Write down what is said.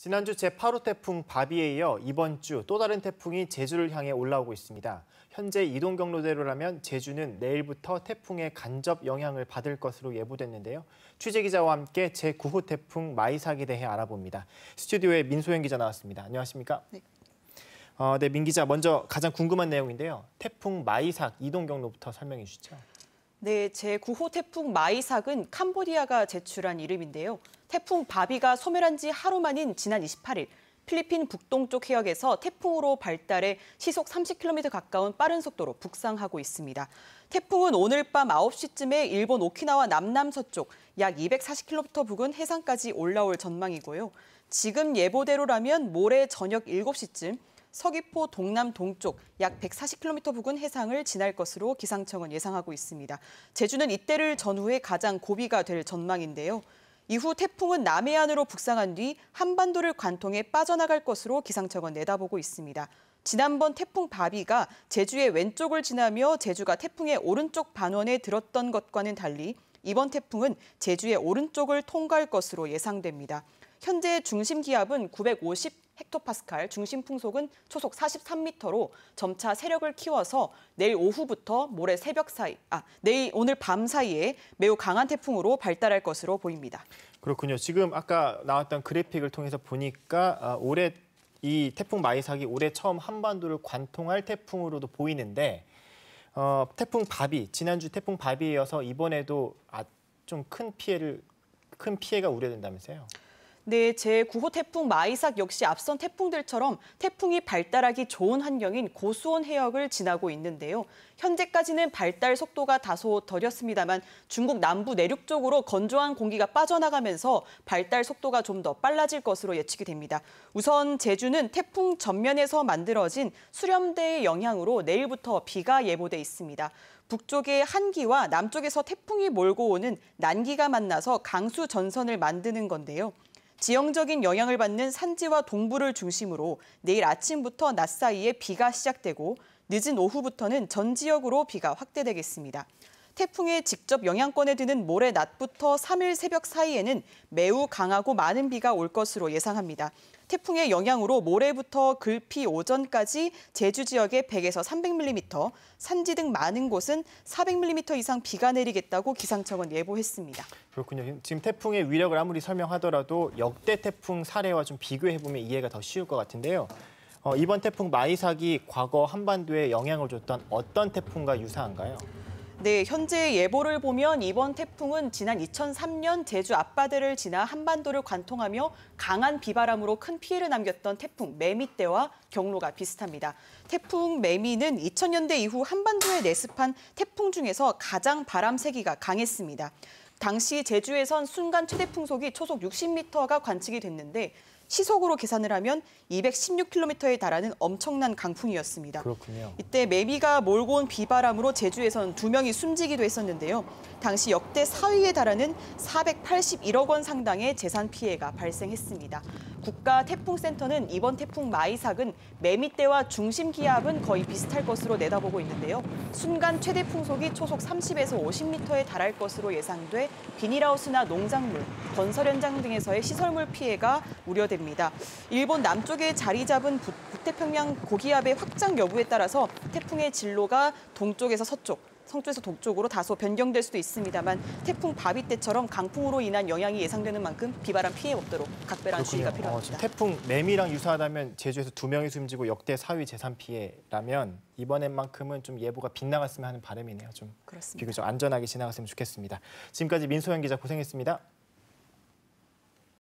지난주 제8호 태풍 바비에 이어 이번 주 또 다른 태풍이 제주를 향해 올라오고 있습니다. 현재 이동 경로대로라면 제주는 내일부터 태풍의 간접 영향을 받을 것으로 예보됐는데요. 취재기자와 함께 제9호 태풍 마이삭에 대해 알아봅니다. 스튜디오에 민소영 기자 나왔습니다. 안녕하십니까? 네. 네, 민 기자, 먼저 가장 궁금한 내용인데요. 태풍 마이삭 이동 경로부터 설명해 주시죠. 네, 제9호 태풍 마이삭은 캄보디아가 제출한 이름인데요. 태풍 바비가 소멸한 지 하루 만인 지난 28일, 필리핀 북동쪽 해역에서 태풍으로 발달해 시속 30km 가까운 빠른 속도로 북상하고 있습니다. 태풍은 오늘 밤 9시쯤에 일본 오키나와 남남서쪽 약 240km 부근 해상까지 올라올 전망이고요. 지금 예보대로라면 모레 저녁 7시쯤 서귀포 동남 동쪽 약 140km 부근 해상을 지날 것으로 기상청은 예상하고 있습니다. 제주는 이때를 전후에 가장 고비가 될 전망인데요. 이후 태풍은 남해안으로 북상한 뒤 한반도를 관통해 빠져나갈 것으로 기상청은 내다보고 있습니다. 지난번 태풍 바비가 제주의 왼쪽을 지나며 제주가 태풍의 오른쪽 반원에 들었던 것과는 달리 이번 태풍은 제주의 오른쪽을 통과할 것으로 예상됩니다. 현재 중심 기압은 950헥토파스칼, 중심 풍속은 초속 43m로 점차 세력을 키워서 내일 오후부터 모레 새벽 사이, 오늘 밤 사이에 매우 강한 태풍으로 발달할 것으로 보입니다. 그렇군요. 지금 아까 나왔던 그래픽을 통해서 보니까 올해 이 태풍 마이삭이 올해 처음 한반도를 관통할 태풍으로도 보이는데 태풍 바비, 지난주 태풍 바비에 이어서 이번에도 좀 큰 피해가 우려된다면서요? 네, 제9호 태풍 마이삭 역시 앞선 태풍들처럼 태풍이 발달하기 좋은 환경인 고수온 해역을 지나고 있는데요. 현재까지는 발달 속도가 다소 덜렸습니다만 중국 남부 내륙 쪽으로 건조한 공기가 빠져나가면서 발달 속도가 좀 더 빨라질 것으로 예측이 됩니다. 우선 제주는 태풍 전면에서 만들어진 수렴대의 영향으로 내일부터 비가 예보돼 있습니다. 북쪽의 한기와 남쪽에서 태풍이 몰고 오는 난기가 만나서 강수 전선을 만드는 건데요. 지형적인 영향을 받는 산지와 동부를 중심으로 내일 아침부터 낮 사이에 비가 시작되고 늦은 오후부터는 전 지역으로 비가 확대되겠습니다. 태풍의 직접 영향권에 드는 모레 낮부터 3일 새벽 사이에는 매우 강하고 많은 비가 올 것으로 예상합니다. 태풍의 영향으로 모레부터 글피 오전까지 제주 지역에 100에서 300mm, 산지 등 많은 곳은 400mm 이상 비가 내리겠다고 기상청은 예보했습니다. 그렇군요. 지금 태풍의 위력을 아무리 설명하더라도 역대 태풍 사례와 좀 비교해보면 이해가 더 쉬울 것 같은데요. 이번 태풍 마이삭이 과거 한반도에 영향을 줬던 어떤 태풍과 유사한가요? 네, 현재 예보를 보면 이번 태풍은 지난 2003년 제주 앞바다를 지나 한반도를 관통하며 강한 비바람으로 큰 피해를 남겼던 태풍 매미 때와 경로가 비슷합니다. 태풍 매미는 2000년대 이후 한반도에 내습한 태풍 중에서 가장 바람 세기가 강했습니다. 당시 제주에선 순간 최대 풍속이 초속 60m가 관측이 됐는데 시속으로 계산을 하면 216km에 달하는 엄청난 강풍이었습니다. 그렇군요. 이때 매미가 몰고 온 비바람으로 제주에선 2명이 숨지기도 했었는데요. 당시 역대 4위에 달하는 481억 원 상당의 재산 피해가 발생했습니다. 국가태풍센터는 이번 태풍 마이삭은 매미 때와 중심 기압은 거의 비슷할 것으로 내다보고 있는데요. 순간 최대 풍속이 초속 30에서 50m에 달할 것으로 예상돼 비닐하우스나 농작물, 건설 현장 등에서의 시설물 피해가 우려됩니다. 일본 남쪽에 자리 잡은 북태평양 고기압의 확장 여부에 따라서 태풍의 진로가 동쪽에서 서쪽, 성쪽에서 동쪽으로 다소 변경될 수도 있습니다만 태풍 바비 때처럼 강풍으로 인한 영향이 예상되는 만큼 비바람 피해 없도록 각별한 주의가 필요합니다. 지금 태풍 매미랑 유사하다면 제주에서 2명이 숨지고 역대 4위 재산 피해라면 이번엔만큼은 좀 예보가 빗나갔으면 하는 바람이네요. 좀 그렇습니다. 비교적 안전하게 지나갔으면 좋겠습니다. 지금까지 민소영 기자 고생했습니다.